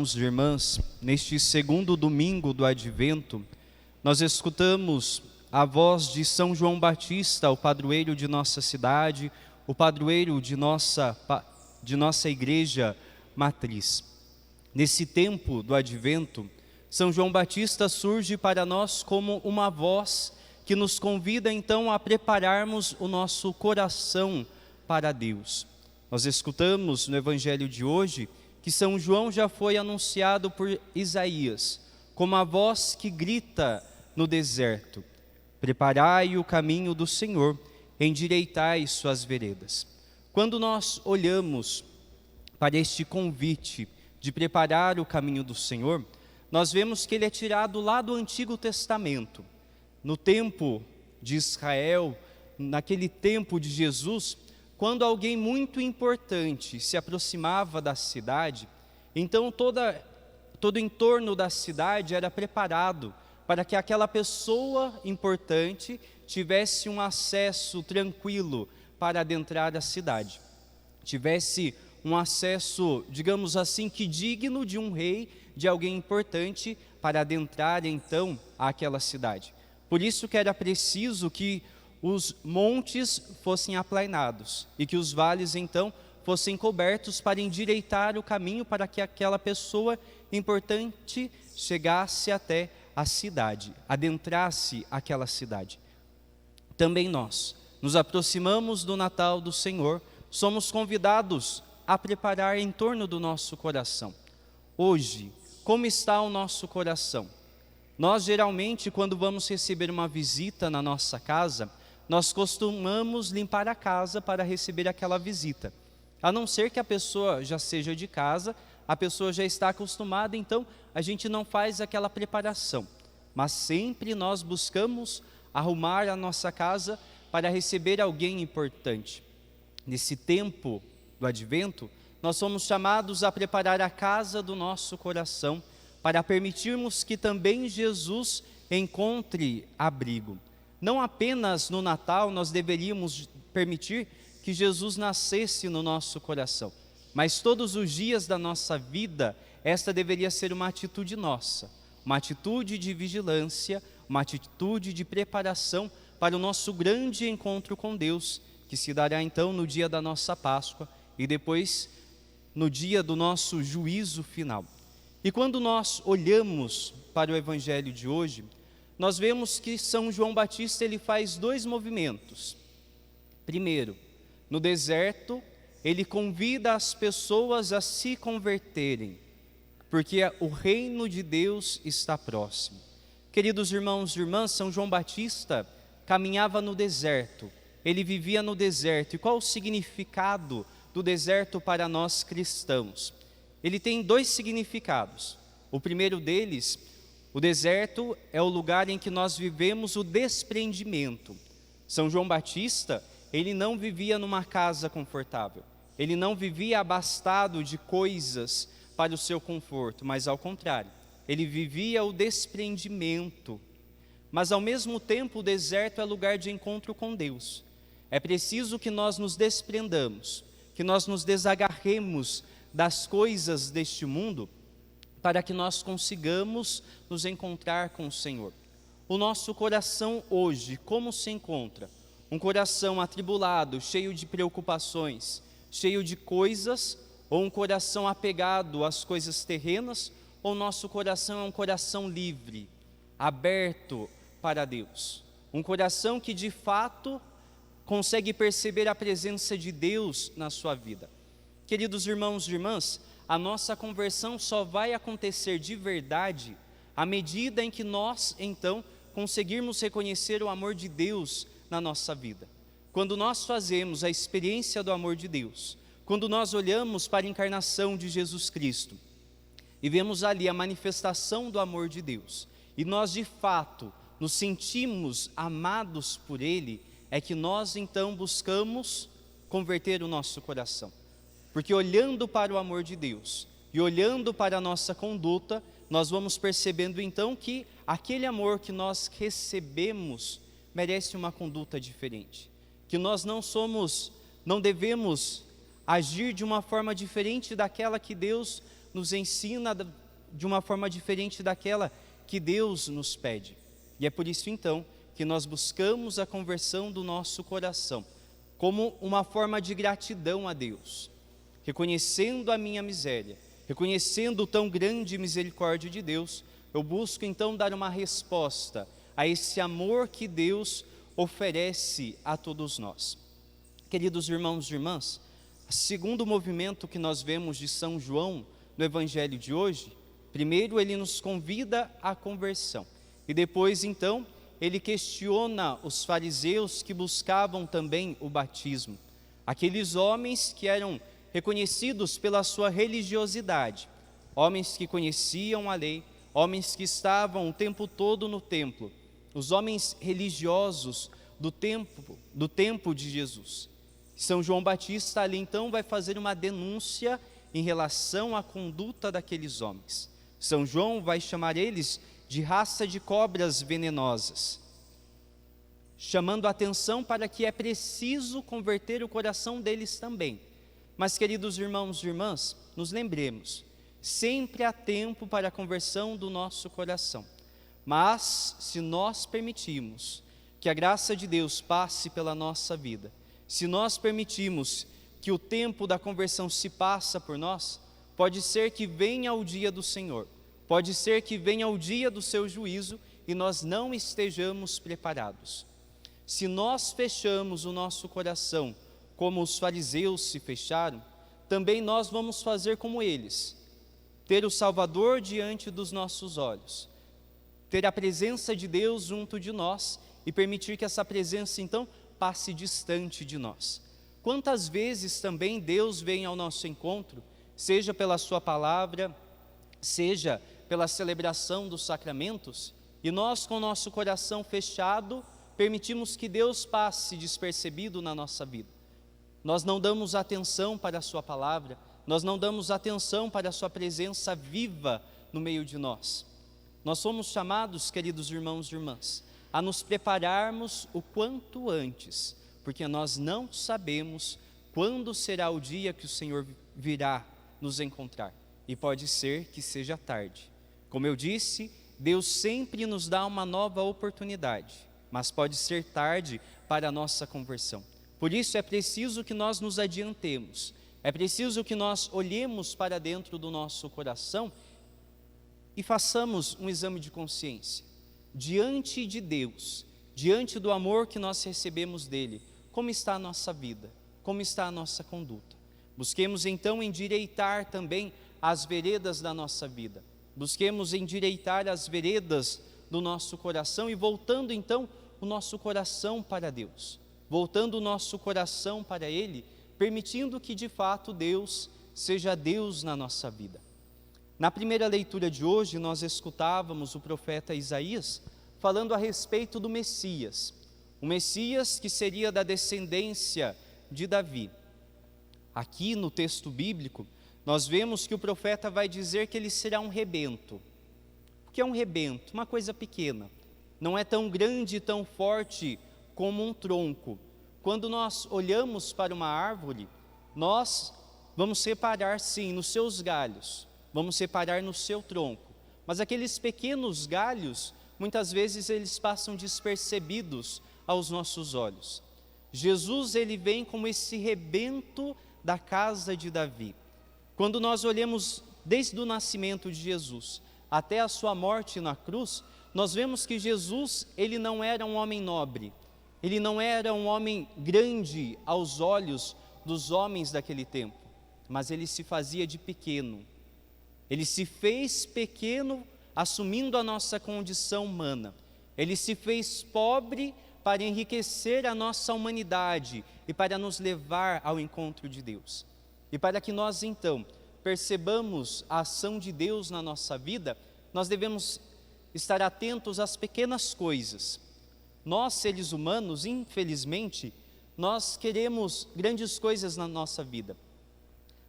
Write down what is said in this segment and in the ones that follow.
irmãos e irmãs, neste segundo domingo do Advento, nós escutamos a voz de São João Batista, o padroeiro de nossa cidade, o padroeiro de nossa igreja matriz. Nesse tempo do Advento, São João Batista surge para nós como uma voz que nos convida então a prepararmos o nosso coração para Deus. Nós escutamos no Evangelho de hoje que São João já foi anunciado por Isaías como a voz que grita no deserto: preparai o caminho do Senhor, endireitai suas veredas. Quando nós olhamos para este convite de preparar o caminho do Senhor, nós vemos que ele é tirado lá do Antigo Testamento. No tempo de Israel, naquele tempo de Jesus, quando alguém muito importante se aproximava da cidade, então todo o entorno da cidade era preparado para que aquela pessoa importante tivesse um acesso tranquilo para adentrar a cidade. Tivesse um acesso, digamos assim, que digno de um rei, de alguém importante, para adentrar então àquela cidade. Por isso que era preciso que os montes fossem aplainados e que os vales então fossem cobertos para endireitar o caminho para que aquela pessoa importante chegasse até a cidade, adentrasse aquela cidade. Também nós nos aproximamos do Natal do Senhor, somos convidados a preparar em torno do nosso coração. Hoje, como está o nosso coração? Nós geralmente, quando vamos receber uma visita na nossa casa, nós costumamos limpar a casa para receber aquela visita. A não ser que a pessoa já seja de casa, a pessoa já está acostumada, então a gente não faz aquela preparação. Mas sempre nós buscamos arrumar a nossa casa para receber alguém importante. Nesse tempo do Advento, nós somos chamados a preparar a casa do nosso coração para permitirmos que também Jesus encontre abrigo. Não apenas no Natal nós deveríamos permitir que Jesus nascesse no nosso coração, mas todos os dias da nossa vida, esta deveria ser uma atitude nossa, uma atitude de vigilância, uma atitude de preparação para o nosso grande encontro com Deus, que se dará então no dia da nossa Páscoa e depois no dia do nosso juízo final. E quando nós olhamos para o Evangelho de hoje, nós vemos que São João Batista ele faz dois movimentos. Primeiro, no deserto, ele convida as pessoas a se converterem, porque o reino de Deus está próximo. Queridos irmãos e irmãs, São João Batista caminhava no deserto, ele vivia no deserto. E qual o significado do deserto para nós cristãos? Ele tem dois significados. O primeiro deles, o deserto é o lugar em que nós vivemos o desprendimento. São João Batista, ele não vivia numa casa confortável, ele não vivia abastado de coisas para o seu conforto, mas ao contrário, ele vivia o desprendimento. Mas ao mesmo tempo o deserto é lugar de encontro com Deus. É preciso que nós nos desprendamos, que nós nos desagarremos das coisas deste mundo, para que nós consigamos nos encontrar com o Senhor. O nosso coração hoje, como se encontra? Um coração atribulado, cheio de preocupações, cheio de coisas, ou um coração apegado às coisas terrenas, ou nosso coração é um coração livre, aberto para Deus? Um coração que de fato consegue perceber a presença de Deus na sua vida. Queridos irmãos e irmãs, a nossa conversão só vai acontecer de verdade à medida em que nós, então, conseguirmos reconhecer o amor de Deus na nossa vida. Quando nós fazemos a experiência do amor de Deus, quando nós olhamos para a encarnação de Jesus Cristo e vemos ali a manifestação do amor de Deus, e nós de fato nos sentimos amados por Ele, é que nós então buscamos converter o nosso coração. Porque olhando para o amor de Deus e olhando para a nossa conduta, nós vamos percebendo então que aquele amor que nós recebemos merece uma conduta diferente. Que nós não devemos agir de uma forma diferente daquela que Deus nos ensina de uma forma diferente daquela que Deus nos pede. E é por isso então que nós buscamos a conversão do nosso coração como uma forma de gratidão a Deus, reconhecendo a minha miséria, reconhecendo o tão grande misericórdia de Deus. Eu busco então dar uma resposta a esse amor que Deus oferece a todos nós. Queridos irmãos e irmãs, o segundo movimento que nós vemos de São João no Evangelho de hoje, primeiro ele nos convida à conversão e depois então ele questiona os fariseus que buscavam também o batismo, aqueles homens que eram reconhecidos pela sua religiosidade, homens que conheciam a lei, homens que estavam o tempo todo no templo, os homens religiosos do tempo de Jesus. São João Batista ali então vai fazer uma denúncia em relação à conduta daqueles homens. São João vai chamar eles de raça de cobras venenosas, chamando a atenção para que é preciso converter o coração deles também. Mas, queridos irmãos e irmãs, nos lembremos, sempre há tempo para a conversão do nosso coração. Mas, se nós permitirmos que a graça de Deus passe pela nossa vida, se nós permitirmos que o tempo da conversão se passa por nós, pode ser que venha o dia do Senhor, pode ser que venha o dia do seu juízo e nós não estejamos preparados. Se nós fechamos o nosso coração como os fariseus se fecharam, também nós vamos fazer como eles, ter o Salvador diante dos nossos olhos, ter a presença de Deus junto de nós e permitir que essa presença então passe distante de nós. Quantas vezes também Deus vem ao nosso encontro, seja pela sua palavra, seja pela celebração dos sacramentos, e nós com o nosso coração fechado, permitimos que Deus passe despercebido na nossa vida. Nós não damos atenção para a sua palavra, nós não damos atenção para a sua presença viva no meio de nós. Nós somos chamados, queridos irmãos e irmãs, a nos prepararmos o quanto antes, porque nós não sabemos quando será o dia que o Senhor virá nos encontrar, e pode ser que seja tarde. Como eu disse, Deus sempre nos dá uma nova oportunidade, mas pode ser tarde para a nossa conversão. Por isso é preciso que nós nos adiantemos, é preciso que nós olhemos para dentro do nosso coração e façamos um exame de consciência. Diante de Deus, diante do amor que nós recebemos dele, como está a nossa vida? Como está a nossa conduta? Busquemos então endireitar também as veredas da nossa vida. Busquemos endireitar as veredas do nosso coração e voltando então o nosso coração para Deus. Voltando o nosso coração para Ele, permitindo que de fato Deus seja Deus na nossa vida. Na primeira leitura de hoje, nós escutávamos o profeta Isaías falando a respeito do Messias. O Messias que seria da descendência de Davi. Aqui no texto bíblico, nós vemos que o profeta vai dizer que ele será um rebento. O que é um rebento? Uma coisa pequena. Não é tão grande e tão forte como um tronco. Quando nós olhamos para uma árvore, nós vamos reparar sim nos seus galhos, vamos reparar no seu tronco. Mas aqueles pequenos galhos, muitas vezes eles passam despercebidos aos nossos olhos. Jesus, ele vem como esse rebento da casa de Davi. Quando nós olhamos desde o nascimento de Jesus até a sua morte na cruz, nós vemos que Jesus, ele não era um homem nobre, ele não era um homem grande aos olhos dos homens daquele tempo, mas ele se fazia de pequeno, ele se fez pequeno assumindo a nossa condição humana, ele se fez pobre para enriquecer a nossa humanidade e para nos levar ao encontro de Deus. E para que nós então percebamos a ação de Deus na nossa vida, nós devemos estar atentos às pequenas coisas. Nós, seres humanos, infelizmente, nós queremos grandes coisas na nossa vida.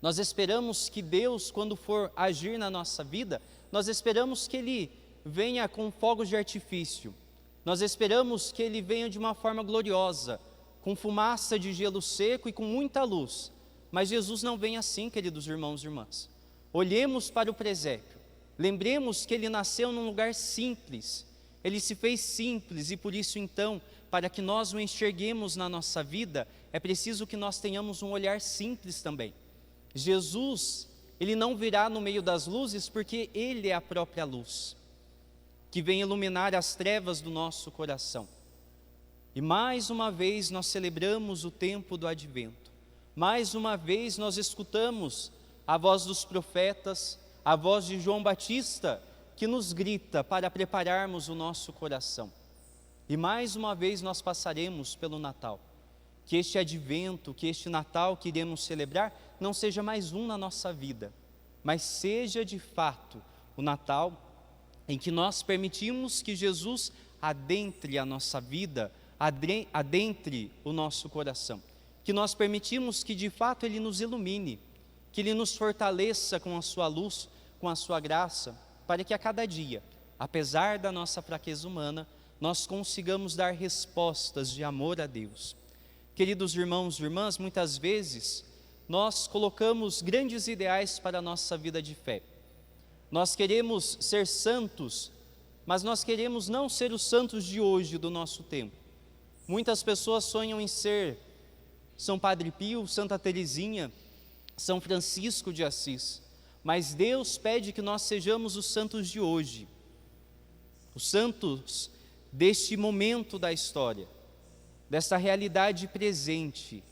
Nós esperamos que Deus, quando for agir na nossa vida, nós esperamos que Ele venha com fogos de artifício. Nós esperamos que Ele venha de uma forma gloriosa, com fumaça de gelo seco e com muita luz. Mas Jesus não vem assim, queridos irmãos e irmãs. olhemos para o presépio, lembremos que ele nasceu num lugar simples, ele se fez simples e por isso então, para que nós o enxerguemos na nossa vida, é preciso que nós tenhamos um olhar simples também. Jesus, ele não virá no meio das luzes porque ele é a própria luz, que vem iluminar as trevas do nosso coração. E mais uma vez nós celebramos o tempo do advento, mais uma vez nós escutamos a voz dos profetas, a voz de João Batista, que nos grita para prepararmos o nosso coração. E mais uma vez nós passaremos pelo Natal. Que este advento, que este Natal que iremos celebrar, não seja mais um na nossa vida, mas seja de fato o Natal em que nós permitimos que Jesus adentre a nossa vida, adentre o nosso coração. Que nós permitimos que de fato Ele nos ilumine, que Ele nos fortaleça com a sua luz, com a sua graça, para que a cada dia, apesar da nossa fraqueza humana, nós consigamos dar respostas de amor a Deus. Queridos irmãos e irmãs, muitas vezes nós colocamos grandes ideais para a nossa vida de fé. Nós queremos ser santos, mas nós queremos não ser os santos de hoje, do nosso tempo. Muitas pessoas sonham em ser São Padre Pio, Santa Teresinha, São Francisco de Assis, mas Deus pede que nós sejamos os santos de hoje, os santos deste momento da história, desta realidade presente.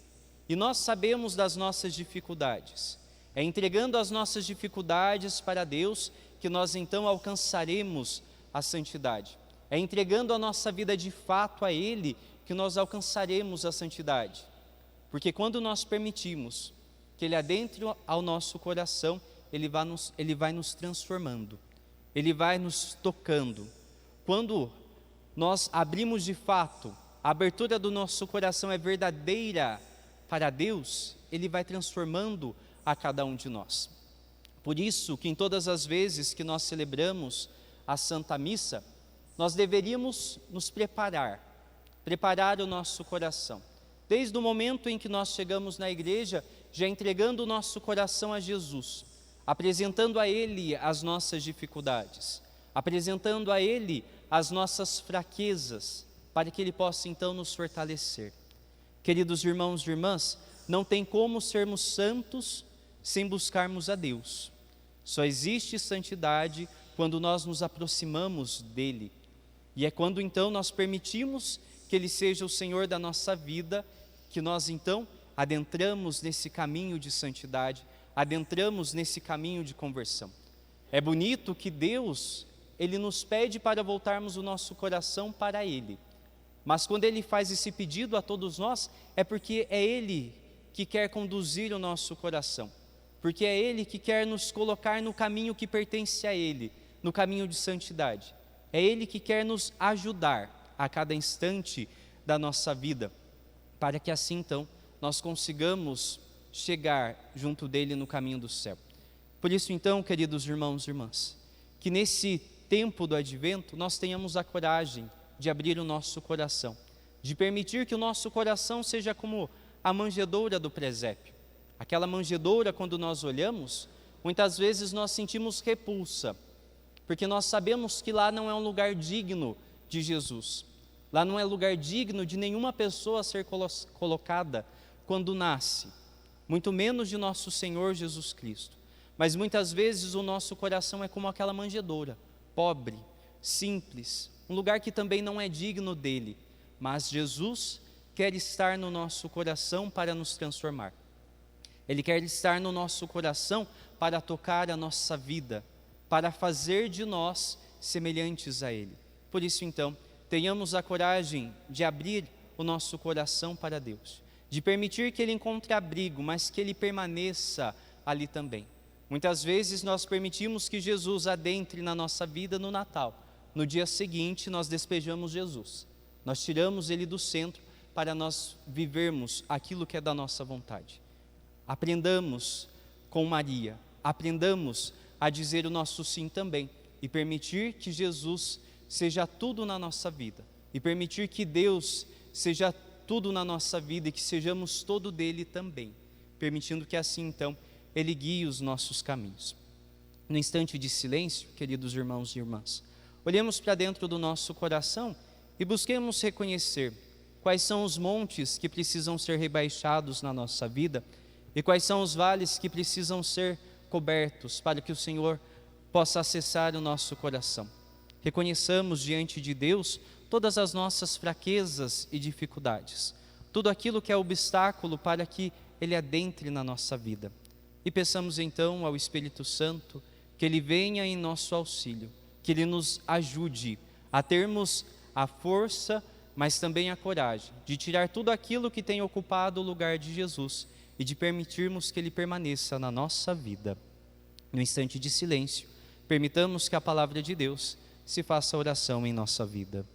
E nós sabemos das nossas dificuldades. É entregando as nossas dificuldades para Deus que nós então alcançaremos a santidade. É entregando a nossa vida de fato a Ele que nós alcançaremos a santidade. Porque quando nós permitimos que Ele adentre ao nosso coração, Ele vai nos transformando, Ele vai nos tocando. Quando nós abrimos de fato, a abertura do nosso coração é verdadeira para Deus, Ele vai transformando a cada um de nós. Por isso que em todas as vezes que nós celebramos a Santa Missa, nós deveríamos nos preparar o nosso coração. Desde o momento em que nós chegamos na igreja, já entregando o nosso coração a Jesus, apresentando a Ele as nossas dificuldades, apresentando a Ele as nossas fraquezas, para que Ele possa então nos fortalecer. Queridos irmãos e irmãs, não tem como sermos santos sem buscarmos a Deus. Só existe santidade quando nós nos aproximamos dEle. E é quando então nós permitimos que Ele seja o Senhor da nossa vida, que nós então adentramos nesse caminho de santidade, adentramos nesse caminho de conversão. É bonito que Deus, Ele nos pede para voltarmos o nosso coração para Ele. Mas quando Ele faz esse pedido a todos nós, é porque é Ele que quer conduzir o nosso coração. Porque é Ele que quer nos colocar no caminho que pertence a Ele, no caminho de santidade. É Ele que quer nos ajudar a cada instante da nossa vida, para que assim então nós consigamos chegar junto dEle no caminho do céu. Por isso então, queridos irmãos e irmãs, que nesse tempo do advento nós tenhamos a coragem de abrir o nosso coração, de permitir que o nosso coração seja como a manjedoura do presépio. Aquela manjedoura, quando nós olhamos, muitas vezes nós sentimos repulsa, porque nós sabemos que lá não é um lugar digno de Jesus. Lá não é lugar digno de nenhuma pessoa ser colocada quando nasce, muito menos de nosso Senhor Jesus Cristo. Mas muitas vezes o nosso coração é como aquela manjedoura, pobre, simples, um lugar que também não é digno dele, mas Jesus quer estar no nosso coração para nos transformar. Ele quer estar no nosso coração para tocar a nossa vida, para fazer de nós semelhantes a Ele. Por isso então, tenhamos a coragem de abrir o nosso coração para Deus, de permitir que Ele encontre abrigo, mas que Ele permaneça ali também. Muitas vezes nós permitimos que Jesus adentre na nossa vida no Natal. No dia seguinte nós despejamos Jesus, nós tiramos Ele do centro para nós vivermos aquilo que é da nossa vontade. Aprendamos com Maria, aprendamos a dizer o nosso sim também e permitir que Jesus seja tudo na nossa vida e permitir que Deus seja tudo na nossa vida e que sejamos todo dele também, permitindo que assim então Ele guie os nossos caminhos. No instante de silêncio, queridos irmãos e irmãs, olhemos para dentro do nosso coração e busquemos reconhecer quais são os montes que precisam ser rebaixados na nossa vida e quais são os vales que precisam ser cobertos para que o Senhor possa acessar o nosso coração. Reconheçamos diante de Deus todas as nossas fraquezas e dificuldades, tudo aquilo que é obstáculo para que Ele adentre na nossa vida. E peçamos então ao Espírito Santo que Ele venha em nosso auxílio, que Ele nos ajude a termos a força, mas também a coragem de tirar tudo aquilo que tem ocupado o lugar de Jesus e de permitirmos que Ele permaneça na nossa vida. No instante de silêncio, permitamos que a palavra de Deus se faça oração em nossa vida.